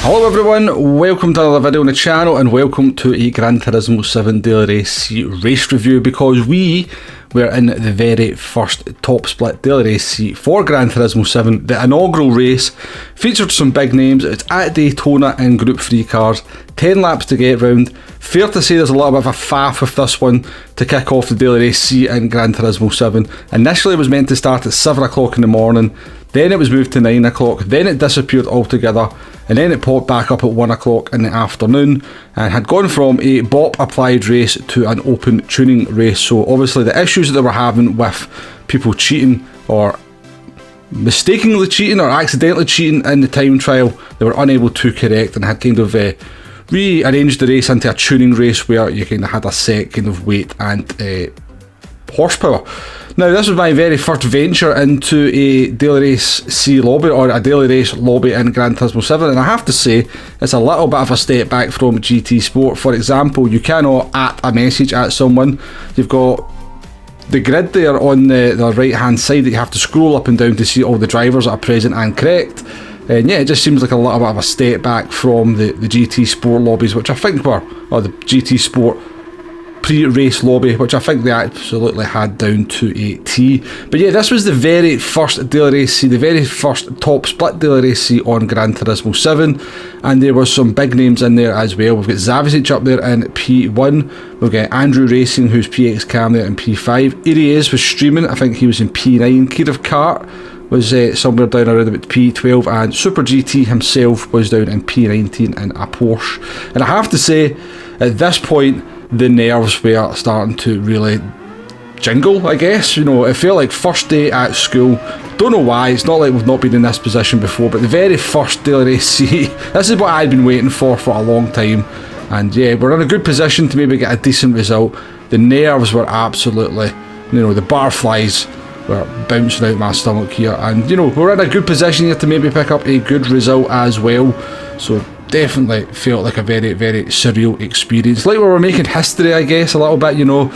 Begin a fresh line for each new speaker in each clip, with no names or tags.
Hello everyone, welcome to another video on the channel and welcome to a Gran Turismo 7 Daily Race race review, because we were in the very first top split daily race for Gran Turismo 7. The inaugural race featured some big names. It's at Daytona in Group 3 cars, 10 laps to get round. Fair to say there's a little bit of a faff with this one to kick off the daily race in Gran Turismo 7. Initially it was meant to start at 7 o'clock in the morning, then it was moved to 9 o'clock, then it disappeared altogether, and then it popped back up at 1 o'clock in the afternoon and had gone from a BOP applied race to an open tuning race. So obviously the issues that they were having with people cheating or mistakenly cheating or accidentally cheating in the time trial, they were unable to correct and had kind of rearranged the race into a tuning race where you kind of had a set kind of weight and horsepower. Now, this was my very first venture into a daily race C lobby, or a daily race lobby in Gran Turismo 7, and I have to say it's a little bit of a step back from GT Sport. For example, you cannot at a message at someone. You've got the grid there on the right hand side that you have to scroll up and down to see all the drivers that are present and correct. And yeah, it just seems like a little bit of a step back from the GT Sport lobbies, which I think were, or the GT Sport pre-race lobby, which I think they absolutely had down to a T. But yeah, this was the very first daily race C, the very first top split daily race C on Gran Turismo 7, and there were some big names in there as well. We've got Zavicic up there in P1, we've got Andrew Racing, who's PX Cam there in P5, Iriez was streaming, I think he was in P9, Kiev Kart was somewhere down around about P12, and Super GT himself was down in P19 in a Porsche. And I have to say, at this point, the nerves were starting to really jingle, I guess. You know, it felt like first day at school. Don't know why, it's not like we've not been in this position before, but the very first daily race C, this is what I'd been waiting for a long time. And yeah, we're in a good position to maybe get a decent result. The nerves were absolutely, you know, the barflies were bouncing out my stomach here, and you know, we're in a good position here to maybe pick up a good result as well. So definitely felt like a very, very surreal experience. Like we were making history, I guess, a little bit, you know.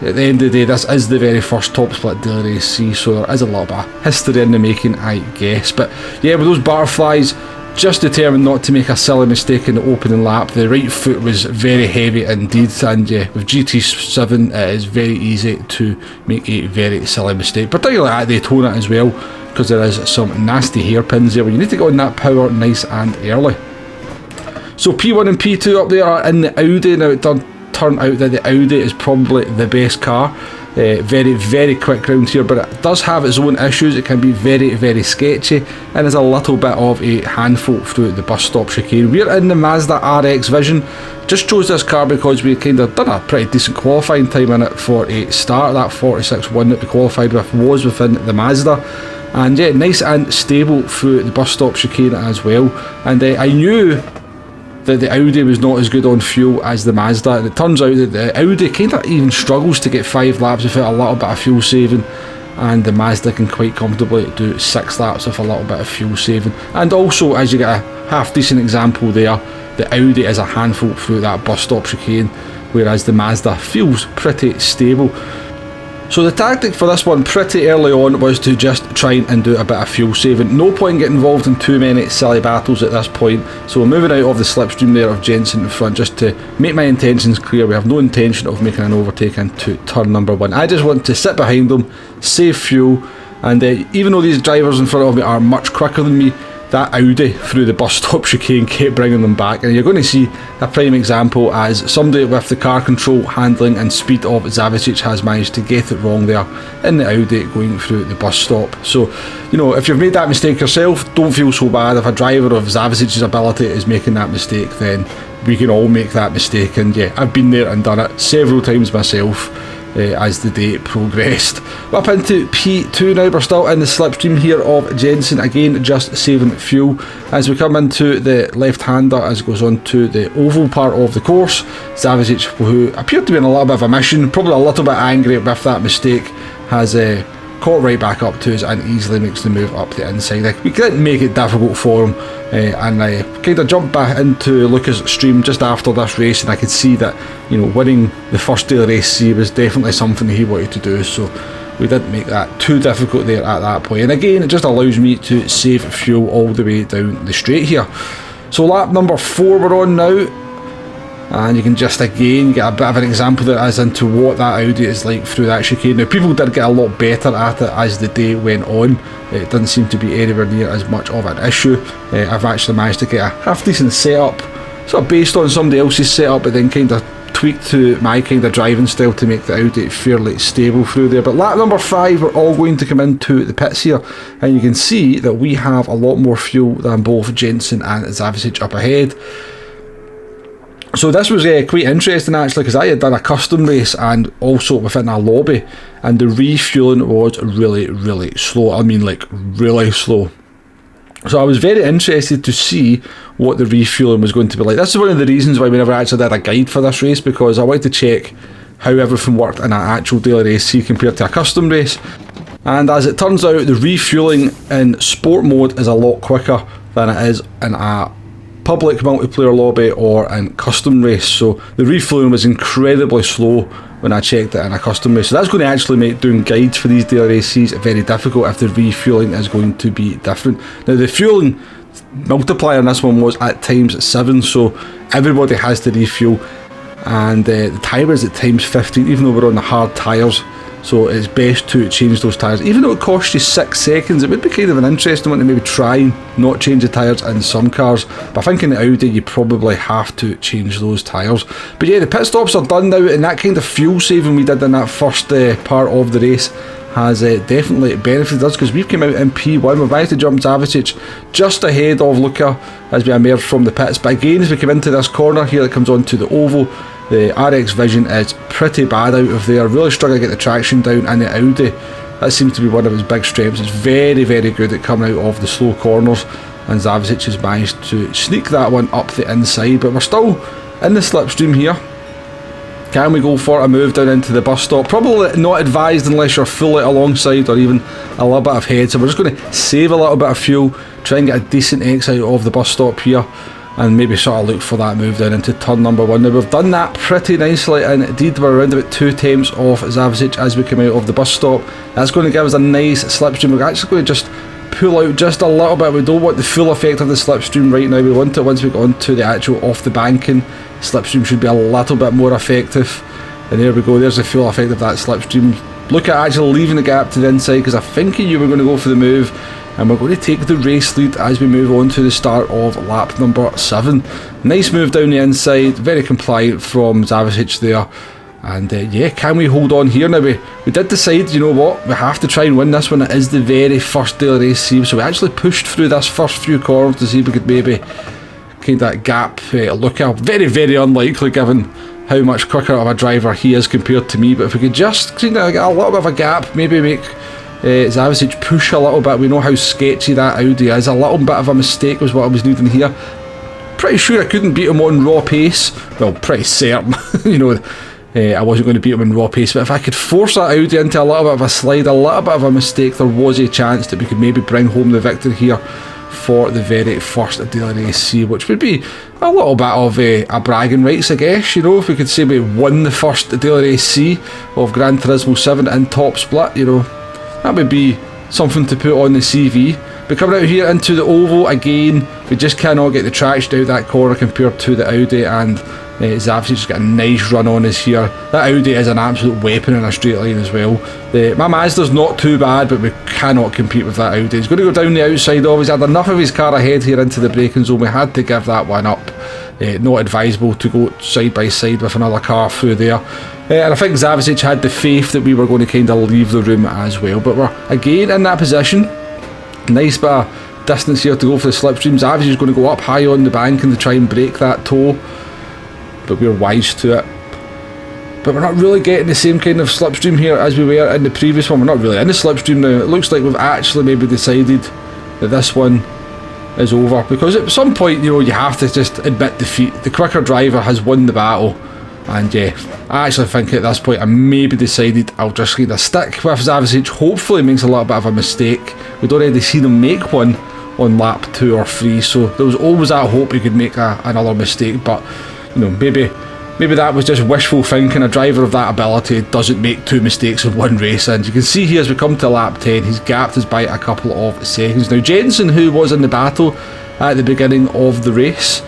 At the end of the day, this is the very first top split daily race C, so there is a little bit of history in the making, I guess. But yeah, with those barflies, just determined not to make a silly mistake in the opening lap. The right foot was very heavy indeed, and yeah, with GT7 it is very easy to make a very silly mistake, particularly at Daytona as well, because there is some nasty hairpins there where you need to get on that power nice and early. So P1 and P2 up there are in the Audi. Now it does turn out that the Audi is probably the best car. Very, very quick round here, but it does have its own issues. It can be very, very sketchy, and there's a little bit of a handful through the bus stop chicane. We're in the Mazda RX Vision. Just chose this car because we kind of done a pretty decent qualifying time in it for a start. That 46.1 that we qualified with was within the Mazda. And yeah, nice and stable through the bus stop chicane as well. And I knew that the Audi was not as good on fuel as the Mazda, and it turns out that the Audi kind of even struggles to get 5 laps without a little bit of fuel saving, and the Mazda can quite comfortably do 6 laps with a little bit of fuel saving. And also, as you get a half decent example there, the Audi is a handful through that bus stop chicane, whereas the Mazda feels pretty stable. So the tactic for this one pretty early on was to just try and do a bit of fuel saving. No point getting involved in too many silly battles at this point. So we're moving out of the slipstream there of Jensen in front just to make my intentions clear. We have no intention of making an overtake into turn number 1. I just want to sit behind them, save fuel, and even though these drivers in front of me are much quicker than me, that Audi through the bus stop chicane kept bringing them back, and you're going to see a prime example as somebody with the car control, handling and speed of Zavicic has managed to get it wrong there in the Audi going through the bus stop. So, you know, if you've made that mistake yourself, don't feel so bad. If a driver of Zavicic's ability is making that mistake, then we can all make that mistake. And yeah, I've been there and done it several times myself. As the day progressed. Up into P2 now, we're still in the slipstream here of Jensen, again just saving fuel as we come into the left-hander as it goes on to the oval part of the course. Zavicic, who appeared to be in a little bit of a mission, probably a little bit angry with that mistake, has caught right back up to us and easily makes the move up the inside. We didn't make it difficult for him, and I kind of jumped back into Lucas' stream just after this race, and I could see that, you know, winning the first daily race C was definitely something he wanted to do, so we didn't make that too difficult there at that point. And again, it just allows me to save fuel all the way down the straight here. So lap number 4 we're on now, and you can just again get a bit of an example there as into what that Audi is like through that chicane. Now people did get a lot better at it as the day went on. It didn't seem to be anywhere near as much of an issue. I've actually managed to get a half decent setup, sort of based on somebody else's setup, but then kind of tweaked to my kind of driving style to make the Audi fairly stable through there. But lap number 5 we're all going to come into the pits here, and you can see that we have a lot more fuel than both Jensen and Zavicic up ahead. So this was quite interesting actually, because I had done a custom race and also within a lobby, and the refueling was really slow. I mean, like really slow. So I was very interested to see what the refueling was going to be like. This is one of the reasons why we never actually did a guide for this race, because I wanted to check how everything worked in an actual daily race C compared to a custom race. And as it turns out, the refueling in sport mode is a lot quicker than it is in a public multiplayer lobby or in custom race. So the refueling was incredibly slow when I checked it in a custom race. So that's going to actually make doing guides for these daily races very difficult if the refueling is going to be different. Now the fueling multiplier in this one was at times 7, so everybody has to refuel, and the timer is at times 15, even though we're on the hard tyres. So it's best to change those tyres. Even though it costs you 6 seconds, it would be kind of an interesting one to maybe try and not change the tyres in some cars. But I think in the Audi you probably have to change those tyres. But yeah, the pit stops are done now, and that kind of fuel saving we did in that first part of the race has definitely benefited us, because we've come out in P1. We've managed to jump Zavicic just ahead of Luca as we emerge from the pits. But again, as we come into this corner here that comes onto the oval, the RX Vision is pretty bad out of there. Really struggling to get the traction down, and the Audi, that seems to be one of his big strengths. It's very good at coming out of the slow corners, and Zavicic has managed to sneak that one up the inside. But we're still in the slipstream here. Can we go for a move down into the bus stop? Probably not advised unless you're fully alongside or even a little bit of head. So we're just going to save a little bit of fuel, try and get a decent exit out of the bus stop here, and maybe sort of look for that move down into turn number 1. Now we've done that pretty nicely, and indeed we're around about 2 tenths off Zavicic as we come out of the bus stop. That's going to give us a nice slipstream. We're actually going to just pull out just a little bit. We don't want the full effect of the slipstream right now. We want it once we get onto the actual off the banking. Slipstream should be a little bit more effective, and there we go. There's the full effect of that slipstream. Look at actually leaving the gap to the inside, because I think you were going to go for the move, and we're going to take the race lead as we move on to the start of lap number 7. Nice move down the inside, very compliant from Zavicic there. And yeah, can we hold on here? Now we did decide, you know what, we have to try and win this one. It is the very first daily race C, so we actually pushed through this first few corners to see if we could maybe kind of gap Luca. Very unlikely given how much quicker of a driver he is compared to me, but if we could just kind of get a little bit of a gap, maybe make Zavicic push a little bit. We know how sketchy that Audi is. A little bit of a mistake was what I was needing here. Pretty sure I couldn't beat him on raw pace. Well, pretty certain, you know, I wasn't going to beat him in raw pace, but if I could force that Audi into a little bit of a slide, a little bit of a mistake, there was a chance that we could maybe bring home the victory here for the very first daily race C, which would be a little bit of a bragging rights, I guess, you know, if we could say we won the first daily race C of Gran Turismo 7 in top split, you know, that would be something to put on the CV. But coming out here into the oval again, we just cannot get the traction out that corner compared to the Audi, and Zavicic just got a nice run on us here. That Audi is an absolute weapon in a straight line as well. My Mazda's not too bad, but we cannot compete with that Audi. He's going to go down the outside of. He's had enough of his car ahead here into the braking zone. We had to give that one up. Not advisable to go side by side with another car through there. And I think Zavicic had the faith that we were going to kind of leave the room as well. But we're again in that position. Nice bit of distance here to go for the slipstream. Zavicic is going to go up high on the bank and to try and break that toe, but we're wise to it. But we're not really getting the same kind of slipstream here as we were in the previous one. We're not really in the slipstream now. It looks like we've actually maybe decided that this one is over, because at some point, you know, you have to just admit defeat. The quicker driver has won the battle, and yeah, I actually think at this point I maybe decided I'll just kind of stick with Zavicic. Hopefully makes a little bit of a mistake. We'd already seen him make one on lap 2 or 3, so there was always that hope he could make another mistake. But you know, maybe that was just wishful thinking. A driver of that ability doesn't make 2 mistakes in one race, and you can see here as we come to lap 10, he's gapped us by a couple of seconds. Now Jensen, who was in the battle at the beginning of the race.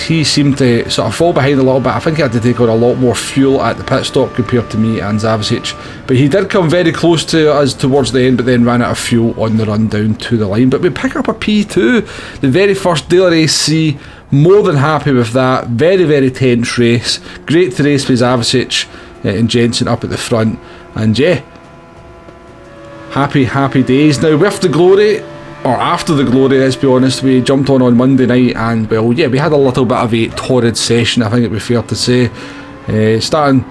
He seemed to sort of fall behind a little bit. I think he had to take on a lot more fuel at the pit stop compared to me and Zavicic, but he did come very close to us towards the end, but then ran out of fuel on the run down to the line. But we pick up a P2, the very first Daily Race C. More than happy with that. Very, very tense race. Great to race with Zavicic and Jensen up at the front, and yeah, happy days. Now with the glory, or after the glory, let's be honest, we jumped on Monday night, and well, yeah, we had a little bit of a torrid session, I think it'd be fair to say. Starting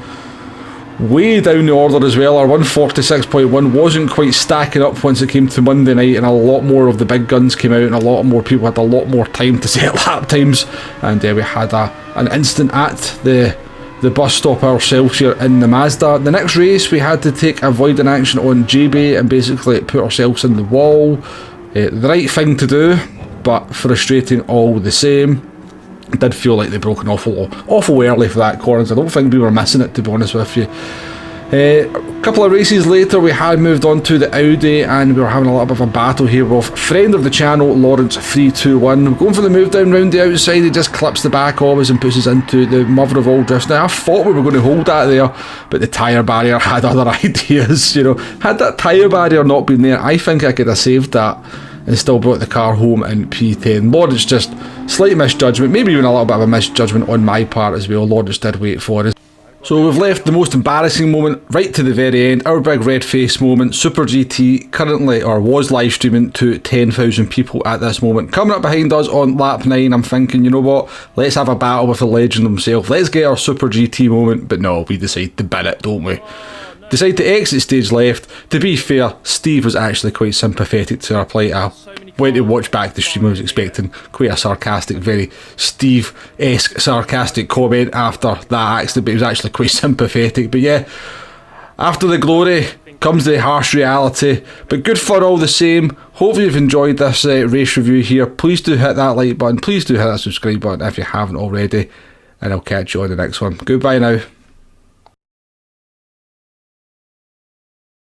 way down the order as well. Our 146.1 wasn't quite stacking up once it came to Monday night, and a lot more of the big guns came out, and a lot more people had a lot more time to set lap times, and we had an instant at the bus stop ourselves here in the Mazda. The next race we had to take avoiding action on JB and basically put ourselves in the wall. The right thing to do, but frustrating all the same. It did feel like they broke an awful early for that corners. I don't think we were missing it, to be honest with you. A couple of races later we had moved on to the Audi, and we were having a little bit of a battle here with friend of the channel Lawrence 321. We're going for the move down round the outside. He just clips the back of us and pushes into the mother of all drifts. Now I thought we were going to hold that there, but the tyre barrier had other ideas. You know, had that tyre barrier not been there, I think I could have saved that and still brought the car home in P10. Lawrence just slight misjudgment, maybe even a little bit of a misjudgment on my part as well. Lawrence did wait for us. So we've left the most embarrassing moment right to the very end, our big red face moment. Super GT currently, or was live streaming to 10,000 people at this moment. Coming up behind us on lap 9, I'm thinking, you know what, let's have a battle with the legend himself. Let's get our Super GT moment, but no, we decide to bin it, don't we? Decide to exit stage left. To be fair, Steve was actually quite sympathetic to our plight. I went to watch back the stream. I was expecting quite a sarcastic, very Steve-esque sarcastic comment after that accident, but he was actually quite sympathetic. But yeah, after the glory comes the harsh reality, but good fun all the same. Hopefully you've enjoyed this race review here. Please do hit that like button, please do hit that subscribe button if you haven't already, and I'll catch you on the next one. Goodbye now.